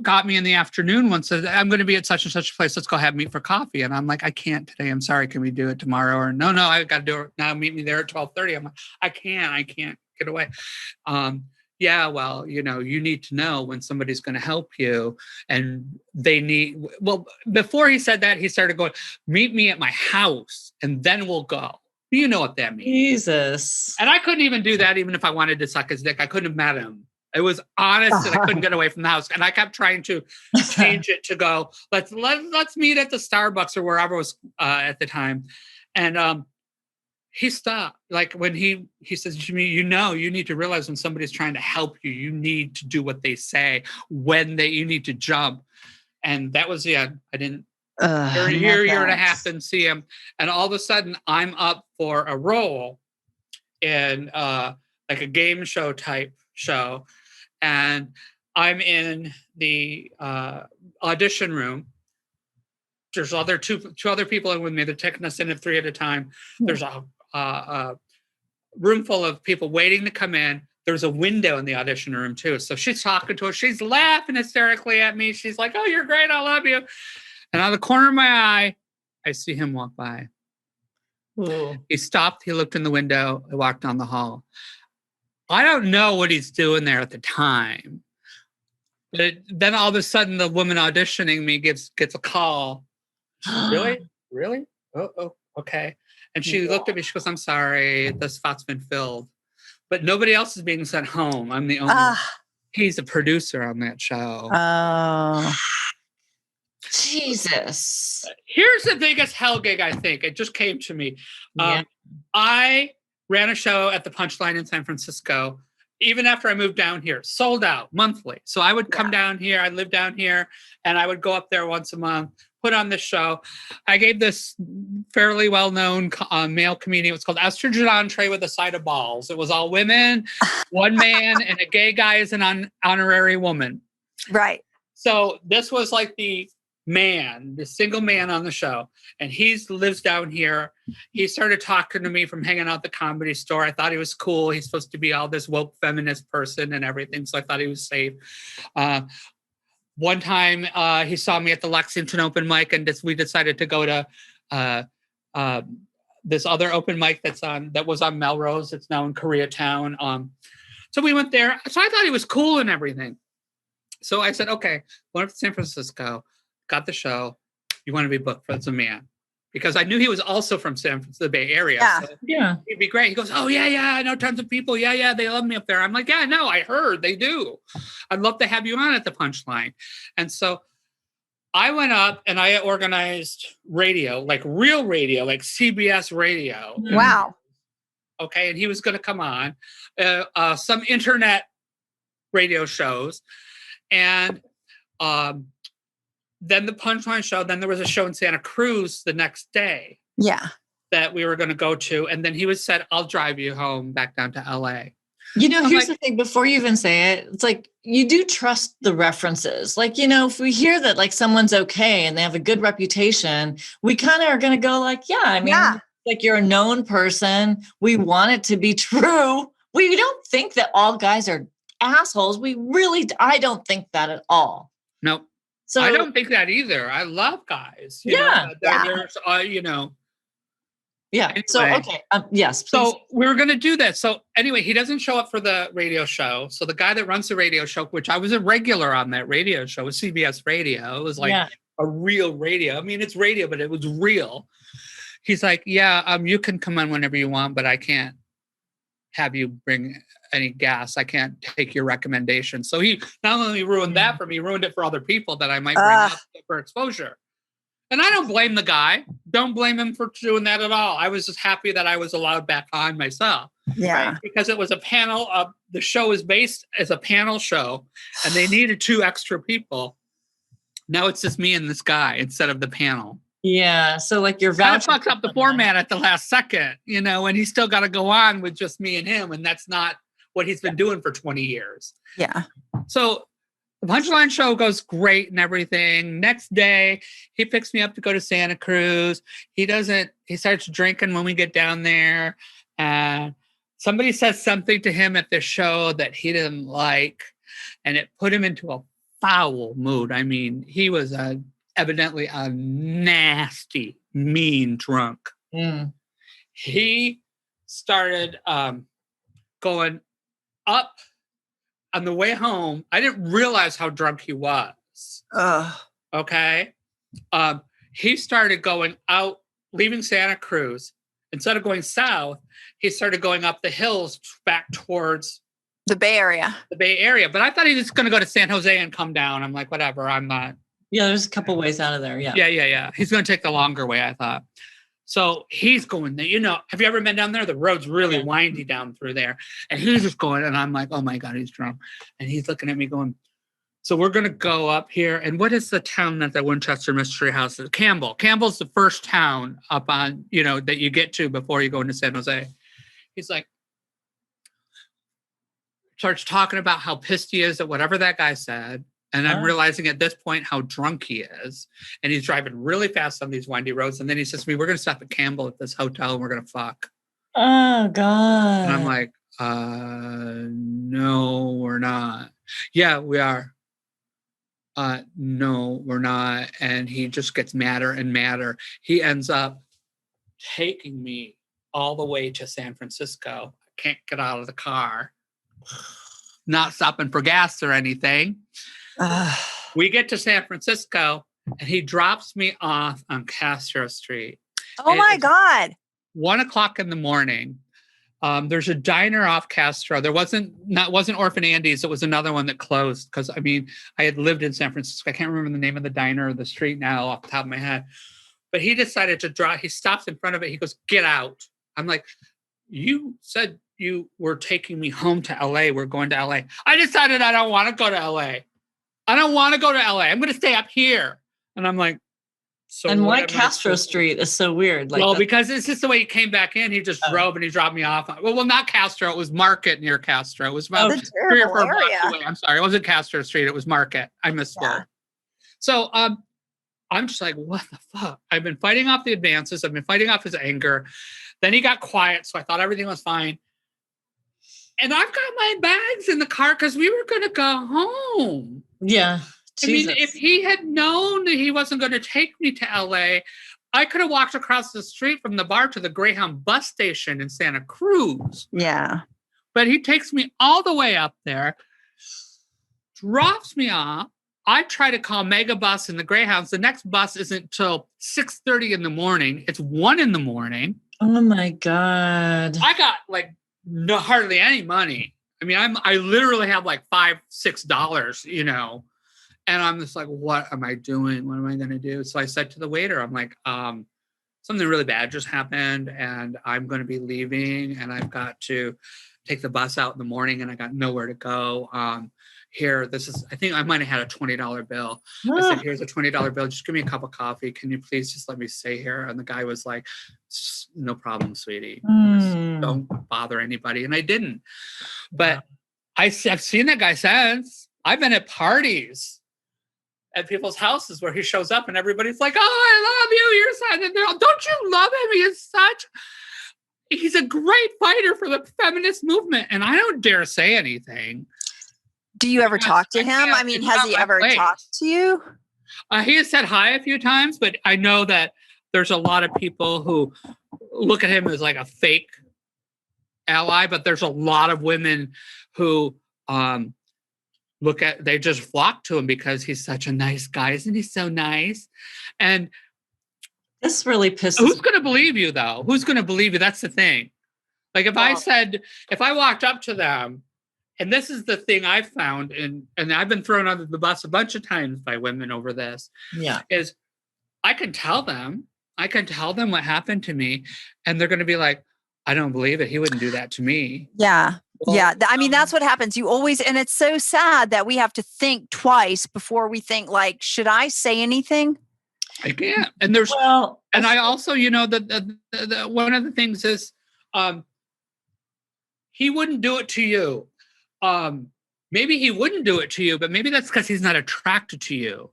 D: got me in the afternoon once, said, I'm going to be at such and such a place. Let's go meet for coffee. And I'm like, I can't today. I'm sorry. Can we do it tomorrow? Or no, I got to do it now. Meet me there at 12:30. I'm like, I can't get away. Yeah, well, you need to know when somebody's going to help you, and before he said that, he started going, meet me at my house and then we'll go. You know what that means.
B: Jesus.
D: And I couldn't even do that even if I wanted to suck his dick. I couldn't have met him. It was honest and I couldn't get away from the house. And I kept trying to change it to go, let's meet at the Starbucks or wherever it was at the time. And he stopped. Like when he says to me, you need to realize when somebody's trying to help you, you need to do what they say, you need to jump. And that was the end. I didn't. Year and a half didn't see him, and all of a sudden I'm up for a role in like a game show type show, and I'm in the audition room. There's two other people in with me. They're taking us in at 3 at a time. There's a room full of people waiting to come in. There's a window in the audition room too. So she's talking to us. She's laughing hysterically at me. She's like, "Oh, you're great. I love you." And out of the corner of my eye, I see him walk by. Ooh. He stopped. He looked in the window. I walked down the hall. I don't know what he's doing there at the time. But then all of a sudden, the woman auditioning me gets a call. Really? Oh, okay. And she looked at me. She goes, "I'm sorry. The spot's been filled." But nobody else is being sent home. I'm the only one. He's a producer on that show.
C: Oh.
B: Jesus.
D: Here's the biggest hell gig, I think. It just came to me. I ran a show at the Punchline in San Francisco, even after I moved down here, sold out monthly. So I would come down here, I lived down here, and I would go up there once a month, put on this show. I gave this fairly well-known male comedian. It was called Estrogen Entree with a Side of Balls. It was all women, one man, and a gay guy as an honorary woman.
C: Right.
D: So this was like the single man on the show, and he lives down here. He started talking to me from hanging out at the Comedy Store. I thought he was cool. He's supposed to be all this woke feminist person and everything, so I thought he was safe. One time he saw me at the Lexington open mic, and we decided to go to this other open mic that was on Melrose. It's now in Koreatown. So we went there. So I thought he was cool and everything. So I said, okay, went up to San Francisco, got the show. You want to be booked as a man? Because I knew he was also from San Francisco, the Bay Area.
C: Yeah.
D: So he'd be great. He goes, oh, yeah, I know tons of people. Yeah, they love me up there. I'm like, yeah, no, I heard they do. I'd love to have you on at the Punchline. And so I went up and I organized radio, like real radio, like CBS radio.
C: Wow.
D: Okay, and he was going to come on some internet radio shows. And then the Punchline show, then there was a show in Santa Cruz the next day.
C: Yeah.
D: That we were going to go to. And then he said, I'll drive you home back down to LA.
B: Here's the thing, before you even say it, it's like, you do trust the references. Like, if we hear that like someone's okay and they have a good reputation, we kind of are going to go like, like you're a known person. We want it to be true. We don't think that all guys are assholes. I don't think that at all.
D: Nope.
B: So
D: I don't think that either. I love guys.
B: Yeah.
D: There's,
B: Yeah.
D: Anyway,
B: so, okay. Yes. Please.
D: So we were going to do that. So anyway, he doesn't show up for the radio show. So the guy that runs the radio show, which I was a regular on that radio show, was CBS Radio. It was like a real radio. I mean, it's radio, but it was real. He's like, you can come on whenever you want, but I can't have you bring any gas. I can't take your recommendation. So he not only ruined that for me, ruined it for other people that I might bring up for exposure. And I don't blame the guy. Don't blame him for doing that at all. I was just happy that I was allowed back on myself.
C: Yeah.
D: Right? Because it was a panel of the show is based as a panel show and they needed 2 extra people. Now it's just me and this guy instead of the panel.
B: Yeah. So like your
D: Kind of
B: voucher
D: fucks up the format at the last second, you know, and he's still got to go on with just me and him. And that's not what he's been doing for 20 years.
C: Yeah.
D: So the Punchline show goes great and everything. Next day, he picks me up to go to Santa Cruz. He starts drinking when we get down there. And somebody says something to him at the show that he didn't like. And it put him into a foul mood. I mean, he was evidently a nasty, mean drunk. He started going up on the way home. I didn't realize how drunk he was. Okay. He started going out, leaving Santa Cruz. Instead of going south, he started going up the hills back towards
C: the Bay Area.
D: But I thought he was going to go to San Jose and come down. I'm like, whatever. I'm not.
B: Yeah, there's a couple ways out of there. Yeah.
D: Yeah. He's going to take the longer way, I thought. So he's going there. You know, have you ever been down there? The road's really windy down through there. And he's just going, and I'm like, oh my God, he's drunk. And he's looking at me going, so we're going to go up here. And what is the town that the Winchester Mystery House is? Campbell. Campbell's the first town up on, you know, that you get to before you go into San Jose. He's like, starts talking about how pissed he is at whatever that guy said. And I'm realizing at this point how drunk he is. And he's driving really fast on these windy roads. And then he says to me, we're going to stop at Campbell at this hotel and we're going to fuck.
B: Oh, God.
D: And I'm like, no, we're not. Yeah, we are. No, we're not. And he just gets madder and madder. He ends up taking me all the way to San Francisco. I can't get out of the car. Not stopping for gas or anything. We get to San Francisco and he drops me off on Castro Street.
C: Oh my God.
D: 1:00 in the morning. There's a diner off Castro. There wasn't Orphan Andy's. It was another one that closed because I mean, I had lived in San Francisco. I can't remember the name of the diner or the street now off the top of my head. But he decided to drive. He stops in front of it. He goes, get out. I'm like, you said you were taking me home to LA. We're going to LA. I decided I don't want to go to LA. I don't want to go to LA. I'm going to stay up here. And I'm like, so.
B: And why Castro Street is so weird? Like,
D: well, because it's just the way he came back in. He just drove and he dropped me off. Well, not Castro. It was Market near Castro. It was about 3 or 4 blocks away. I'm sorry. It wasn't Castro Street. It was Market. I misspoke. Yeah. So I'm just like, what the fuck? I've been fighting off the advances. I've been fighting off his anger. Then he got quiet. So I thought everything was fine. And I've got my bags in the car because we were going to go home.
B: Yeah. Jesus.
D: I mean, if he had known that he wasn't going to take me to LA, I could have walked across the street from the bar to the Greyhound bus station in Santa Cruz.
C: Yeah.
D: But he takes me all the way up there, drops me off. I try to call Megabus and the Greyhounds. The next bus isn't till 6:30 in the morning. It's 1 in the morning.
B: Oh my God.
D: I got like hardly any money. I mean, I literally have like $5-6, you know, and I'm just like, what am I doing? What am I going to do? So I said to the waiter, I'm like, something really bad just happened and I'm going to be leaving and I've got to take the bus out in the morning and I got nowhere to go. Here, I think I might have had a $20 bill. I said, here's a $20 bill. Just give me a cup of coffee. Can you please just let me stay here? And the guy was like, no problem, sweetie. Just don't bother anybody. And I didn't. But I've seen that guy since. I've been at parties at people's houses where he shows up and everybody's like, oh, I love you. You're such a girl. Don't you love him? He's a great fighter for the feminist movement. And I don't dare say anything.
C: Do you ever talk to him? I mean, has he ever talked to you?
D: He has said hi a few times, but I know that there's a lot of people who look at him as like a fake ally, but there's a lot of women who they just flock to him because he's such a nice guy. Isn't he so nice? And
B: this really pisses
D: Who's going to believe you, though? Who's going to believe you? That's the thing. Like if I walked up to them, and this is the thing I found, and I've been thrown under the bus a bunch of times by women over this, is I can tell them what happened to me, and they're going to be like, I don't believe it. He wouldn't do that to me.
C: Yeah.
D: Well,
C: yeah. I mean, that's what happens. You always, and it's so sad that we have to think twice before we think like, should I say anything?
D: I can't. And there's, and I also, the one of the things is, he wouldn't do it to you. Maybe he wouldn't do it to you, but maybe that's because he's not attracted to you.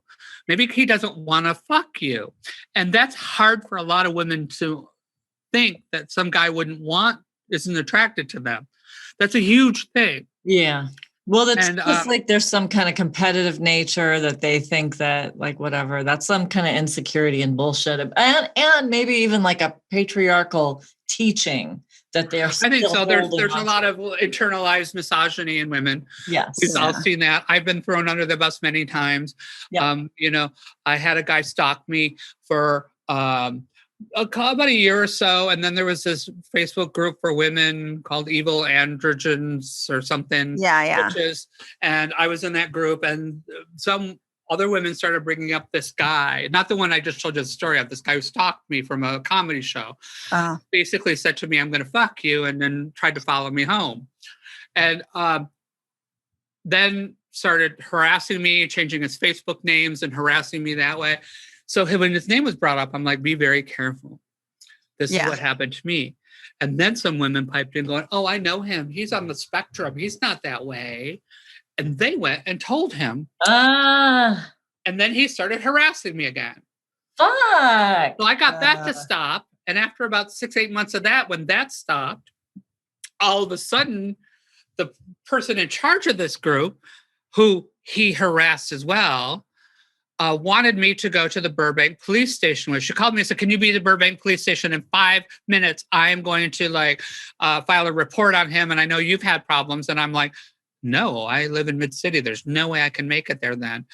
D: Maybe he doesn't want to fuck you. And that's hard for a lot of women to think that some guy isn't attracted to them. That's a huge thing.
B: Yeah. Well, that's just like there's some kind of competitive nature that they think that like whatever, that's some kind of insecurity and bullshit. And maybe even like a patriarchal teaching that they're
D: I think so. There's a lot of internalized misogyny in women.
B: Yes.
D: We've all seen that. I've been thrown under the bus many times.
B: Yeah.
D: I had a guy stalk me for about a year or so. And then there was this Facebook group for women called Evil Androgens or something.
C: Yeah.
D: And I was in that group, and some other women started bringing up this guy, not the one I just told you the story of, this guy who stalked me from a comedy show. Basically said to me, I'm going to fuck you, and then tried to follow me home. And then started harassing me, changing his Facebook names and harassing me that way. So when his name was brought up, I'm like, be very careful. This is what happened to me. And then some women piped in going, oh, I know him. He's on the spectrum. He's not that way. And they went and told him. And then he started harassing me again.
B: Fuck.
D: So I got that to stop. And after about 6-8 months of that, when that stopped, all of a sudden, the person in charge of this group, who he harassed as well, wanted me to go to the Burbank police station. She called me and said, can you be at the Burbank police station in 5 minutes? I am going to file a report on him. And I know you've had problems. And I'm like, no, I live in Mid-City. There's no way I can make it there then.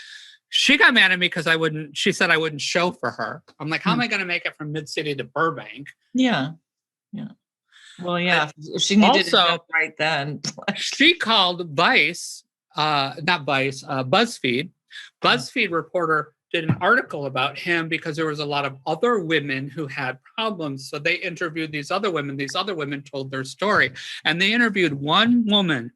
D: She got mad at me because she said I wouldn't show for her. I'm like, how am I going to make it from Mid-City to Burbank?
B: Yeah. Yeah. Well, yeah. She needed to know right then.
D: She called Vice, not Vice, BuzzFeed. BuzzFeed reporter did an article about him because there was a lot of other women who had problems. So they interviewed these other women. These other women told their story. And they interviewed one woman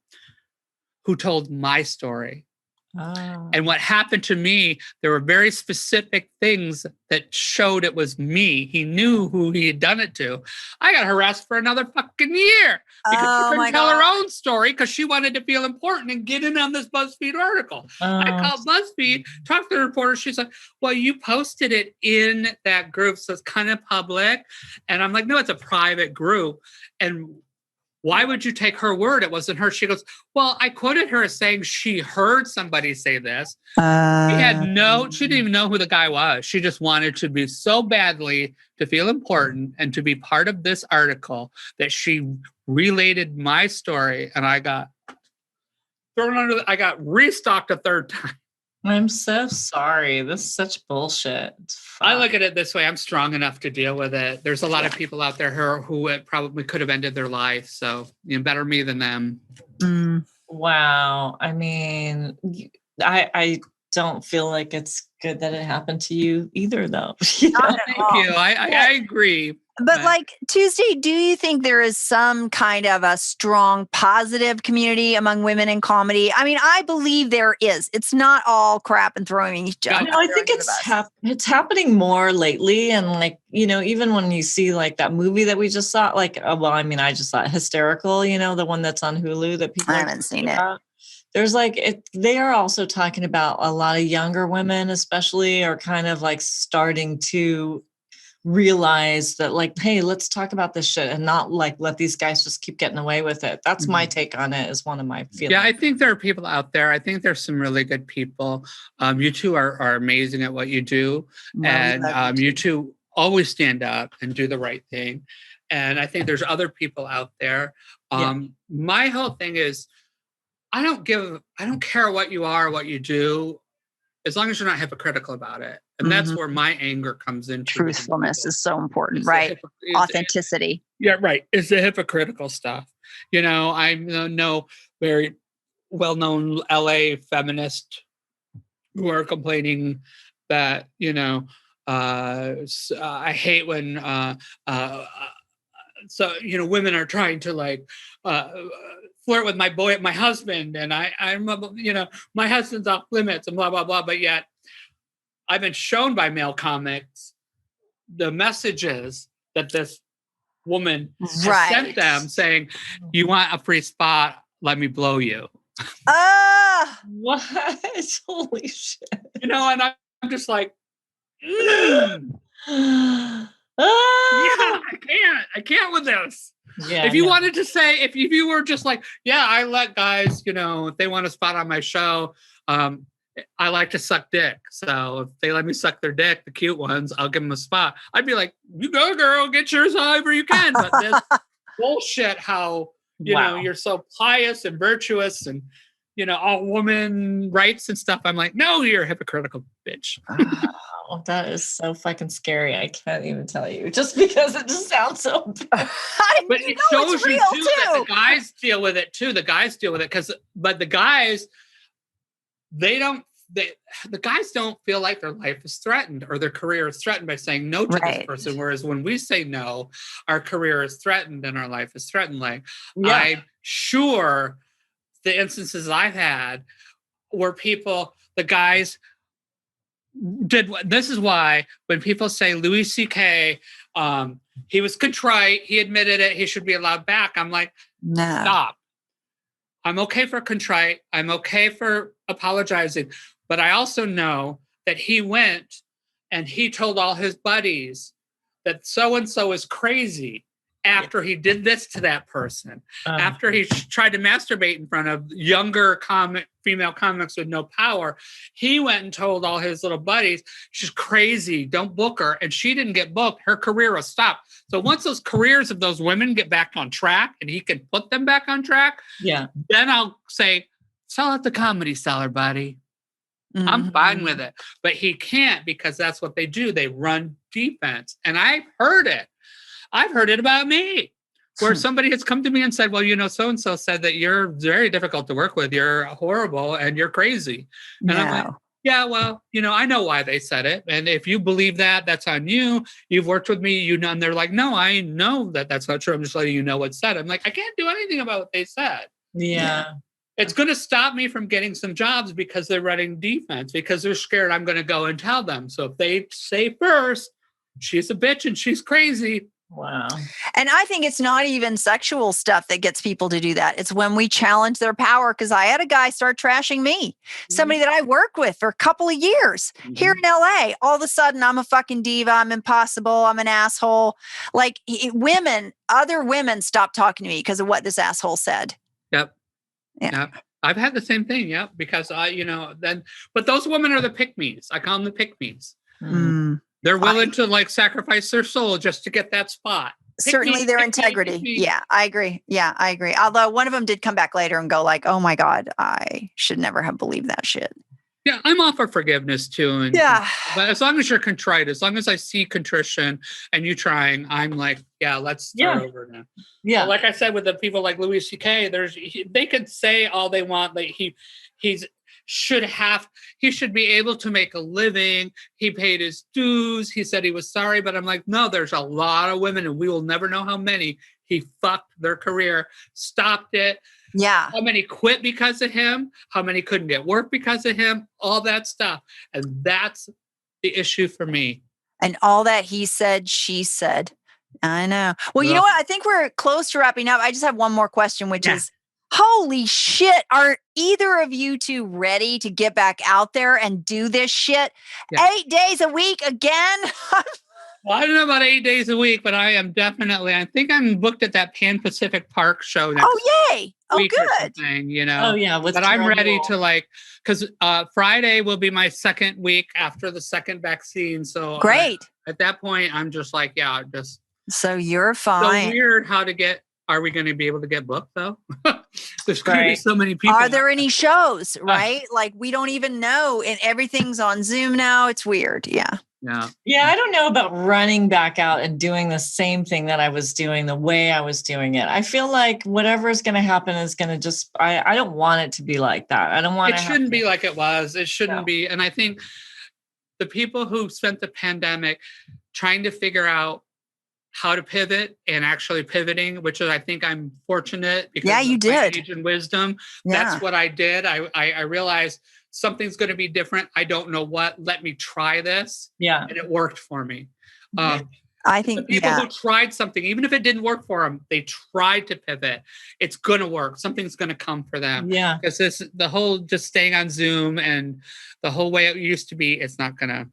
D: who told my story. And what happened to me, there were very specific things that showed it was me. He knew who he had done it to. I got harassed for another fucking year because she couldn't tell her own story because she wanted to feel important and get in on this BuzzFeed article. I called BuzzFeed, talked to the reporter. She's like, well, you posted it in that group, so it's kind of public. And I'm like, no, it's a private group. And why would you take her word? It wasn't her. She goes, well, I quoted her as saying she heard somebody say this. She didn't even know who the guy was. She just wanted to be so badly to feel important and to be part of this article that she related my story. And I got I got restocked a third time.
B: I'm so sorry. This is such bullshit.
D: I look at it this way. I'm strong enough to deal with it. There's a lot of people out there who probably could have ended their life. So better me than them.
B: Wow. I mean, I don't feel like it's good that it happened to you either, though.
D: Thank you. I agree.
C: But like Tuesday, do you think there is some kind of a strong positive community among women in comedy? I mean, I believe there is. It's not all crap and throwing each other.
B: I think it's happening more lately. And even when you see like that movie that we just saw, I just saw Hysterical, the one that's on Hulu that people
C: I haven't seen it.
B: There's they are also talking about a lot of younger women, especially, are kind of like starting to realize that hey, let's talk about this shit and not let these guys just keep getting away with it. That's my take on it, is one of my feelings.
D: Yeah, I think there are people out there. I think there's some really good people. You two are amazing at what you do. And you two always stand up and do the right thing. And I think there's other people out there. My whole thing is, I don't care what you are, what you do, as long as you're not hypocritical about it. And that's where my anger comes into.
C: Truthfulness is so important, right? Authenticity.
D: Yeah, right. It's the hypocritical stuff. I know very well-known LA feminists who are complaining that, I hate when so, women are trying to like flirt with my husband, and I'm, my husband's off limits and blah, blah, blah. But yet I've been shown by male comics the messages that this woman has sent them saying, you want a free spot? Let me blow you.
B: What? Holy shit.
D: And I'm just like, yeah, I can't with this. Yeah, if you wanted to say, if you were just like, yeah, I let guys, if they want a spot on my show, I like to suck dick. So if they let me suck their dick, the cute ones, I'll give them a spot. I'd be like, you go, girl, get yours however you can. But this bullshit, how, you're so pious and virtuous and, all woman rights and stuff. I'm like, no, you're a hypocritical bitch.
B: Oh, that is so fucking scary. I can't even tell you, just because it just sounds so bad.
D: But it shows you too that the guys deal with it too. The guys deal with it but the guys, the guys don't feel like their life is threatened or their career is threatened by saying no to this person. Whereas when we say no, our career is threatened and our life is threatened. Like, I'm sure the instances I've had where the guys did. This is why when people say Louis C.K., he was contrite, he admitted it, he should be allowed back. I'm like, no. Stop. I'm okay for contrite. I'm okay for apologizing. But I also know that he went and he told all his buddies that so-and-so is crazy after he did this to that person, after he tried to masturbate in front of younger female comics with no power. He went and told all his little buddies, she's crazy, don't book her. And she didn't get booked. Her career was stopped. So once those careers of those women get back on track and he can put them back on track, then I'll say, sell at the Comedy Cellar, buddy. Mm-hmm. I'm fine with it. But he can't, because that's what they do. They run defense. And I've heard it. I've heard it about me, where somebody has come to me and said, well, so-and-so said that you're very difficult to work with. You're horrible and you're crazy. And I'm like, yeah, well, I know why they said it. And if you believe that, that's on you. You've worked with me, and they're like, no, I know that that's not true. I'm just letting you know what's said. I'm like, I can't do anything about what they said.
B: Yeah.
D: It's going to stop me from getting some jobs because they're running defense, because they're scared I'm going to go and tell them. So if they say first, she's a bitch and she's crazy.
B: Wow.
C: And I think it's not even sexual stuff that gets people to do that. It's when we challenge their power. Because I had a guy start trashing me, somebody that I worked with for a couple of years here in LA. All of a sudden, I'm a fucking diva. I'm impossible. I'm an asshole. Like other women stopped talking to me because of what this asshole said.
D: Yep. Yeah. I've had the same thing. Yeah. Because but those women are the pick-me's. I call them the pick-me's. They're willing to sacrifice their soul just to get that spot.
C: Certainly their integrity. Yeah, I agree. Although one of them did come back later and go like, oh my God, I should never have believed that shit.
D: Yeah, I'm all for forgiveness too. But as long as you're contrite, as long as I see contrition and you trying, I'm like, yeah, let's start over now. Yeah. But like I said, with the people like Louis C.K., they could say all they want. Like he should be able to make a living. He paid his dues. He said he was sorry, but I'm like, no, there's a lot of women, and we will never know how many he fucked their career, stopped it.
C: Yeah.
D: How many quit because of him? How many couldn't get work because of him? All that stuff. And that's the issue for me.
C: And all that he said, she said. I know. Well, you know what? I think we're close to wrapping up. I just have one more question, which is, holy shit, are either of you two ready to get back out there and do this shit 8 days a week again?
D: Well, I don't know about 8 days a week, but I think I'm booked at that Pan Pacific Park show next
C: yay. Oh, good.
B: Oh, yeah.
D: But I'm ready to because Friday will be my second week after the second vaccine. So
C: great.
D: At that point, I'm just like,
C: so you're fine.
D: So weird are we going to be able to get booked though? There's going to be so many people.
C: Are there any shows, right? We don't even know, and everything's on Zoom now. It's weird. Yeah.
B: Yeah, I don't know about running back out and doing the same thing that I was doing the way I was doing it. I feel like whatever is going to happen is going to just, I don't want it to be like that. I don't want
D: it. It shouldn't be like it was. It shouldn't be. And I think the people who spent the pandemic trying to figure out how to pivot and actually pivoting, which is, I think I'm fortunate because
C: you
D: of my
C: did.
D: age and wisdom.
C: Yeah.
D: That's what I did. I realized something's going to be different. I don't know what. Let me try this.
B: Yeah.
D: And it worked for me.
C: I think
D: the people who tried something, even if it didn't work for them, they tried to pivot. It's going to work. Something's going to come for them.
B: Yeah.
D: Because the whole just staying on Zoom and the whole way it used to be, it's not going to.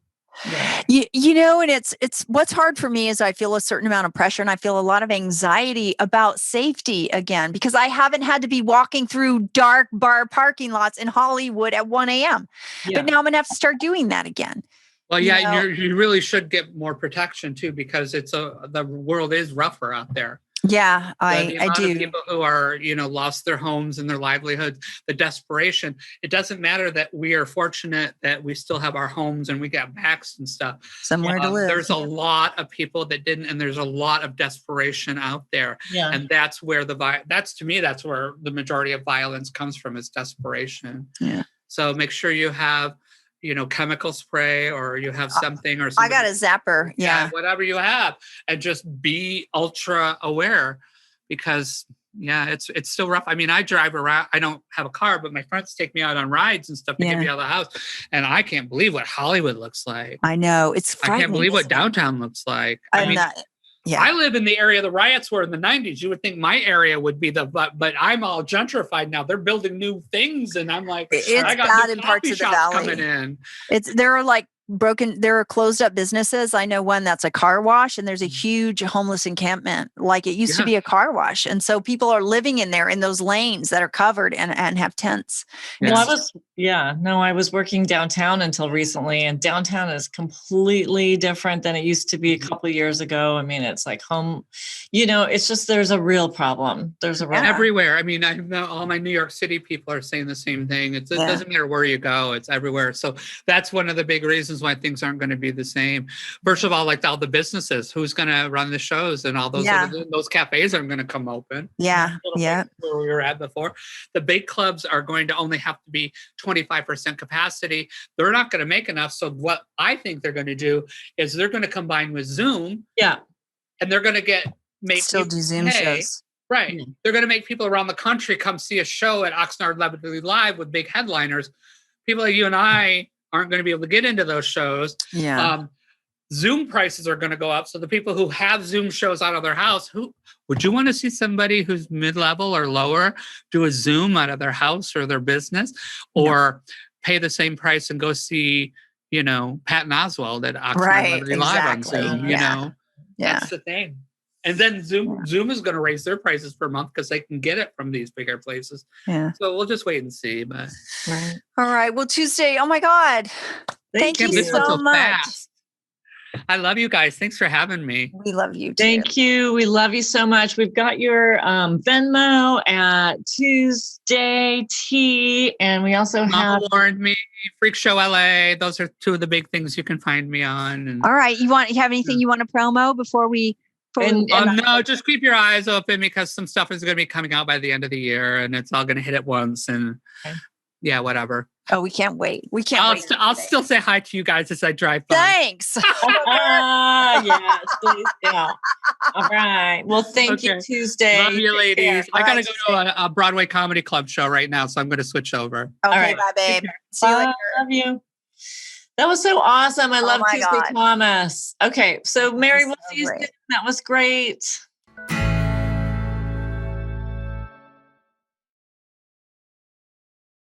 C: Yeah. And it's what's hard for me is I feel a certain amount of pressure and I feel a lot of anxiety about safety again, because I haven't had to be walking through dark bar parking lots in Hollywood at 1 a.m.
B: Yeah.
C: But now I'm going to have to start doing that again.
D: Well, yeah, you really should get more protection too, because the world is rougher out there.
C: Yeah,
D: the amount
C: I do.
D: Of people who are, lost their homes and their livelihoods, the desperation. It doesn't matter that we are fortunate that we still have our homes and we got backs and stuff.
C: Somewhere to live.
D: There's a lot of people that didn't, and there's a lot of desperation out there.
B: Yeah.
D: And that's where that's where the majority of violence comes from, is desperation.
C: Yeah.
D: So make sure you have, chemical spray, or you have something, or
C: I got a zapper. Yeah.
D: Whatever you have, and just be ultra aware, because it's still rough. I mean, I drive around, I don't have a car, but my friends take me out on rides and stuff to get me out of the house. And I can't believe what Hollywood looks like.
C: I know. It's frightening.
D: I can't believe what downtown looks like.
C: Yeah.
D: I live in the area the riots were in the 90s. You would think my area would be but I'm all gentrified now. They're building new things, and I'm like,
C: it's bad in parts of the valley.
D: Coming in.
C: There are closed up businesses. I know one that's a car wash, and there's a huge homeless encampment. Like it used to be a car wash. And so people are living in there in those lanes that are covered and have tents.
B: Well, I was working downtown until recently, and downtown is completely different than it used to be a couple of years ago. I mean, it's like home, it's just, there's a real problem. There's a real
D: everywhere. I mean, I know all my New York City people are saying the same thing. It doesn't matter where you go, it's everywhere. So that's one of the big reasons why things aren't going to be the same. First of all, like all the businesses, who's going to run the shows, and all those those cafes aren't going to come open.
C: Yeah.
D: Where we were at before. The big clubs are going to only have to be 25% capacity. They're not going to make enough. So what I think they're going to do is they're going to combine with Zoom.
B: Yeah.
D: And they're going to
C: still do Zoom shows.
D: Right. Mm-hmm. They're going to make people around the country come see a show at Oxnard Lebanon Live with big headliners. People like you and I aren't going to be able to get into those shows.
C: Yeah.
D: Zoom prices are going to go up. So the people who have Zoom shows out of their house, would you want to see somebody who's mid-level or lower do a Zoom out of their house or their business, or pay the same price and go see, Patton Oswalt at Oxnard Live on Zoom, That's the thing. And then Zoom is going to raise their prices per month because they can get it from these bigger places. Yeah. So we'll just wait and see. But
C: all right. Well, Tuesday. Oh my God. Thank you so much. Fast.
D: I love you guys. Thanks for having me.
C: We love you too.
B: Thank you. We love you so much. We've got your Venmo at Tuesday Tea, and we also have
D: Warned Me, Freak Show LA. Those are two of the big things you can find me on. And,
C: all right. You have anything you want to promo before we?
D: No, just keep your eyes open, because some stuff is going to be coming out by the end of the year, and it's all going to hit at once. And whatever.
C: Oh, we can't wait.
D: I'll still say hi to you guys as I drive by.
C: Thanks.
B: Yes, please. Yeah. All right. Well, thank you, Tuesday.
D: Love you, ladies. I got to go to a Broadway comedy club show right now, so I'm going to switch over.
C: Okay, all right. Bye, babe. See you later.
B: Love you. That was so awesome. I love Tuesday Thomas. Okay, so Mary, we'll see you soon. That was great.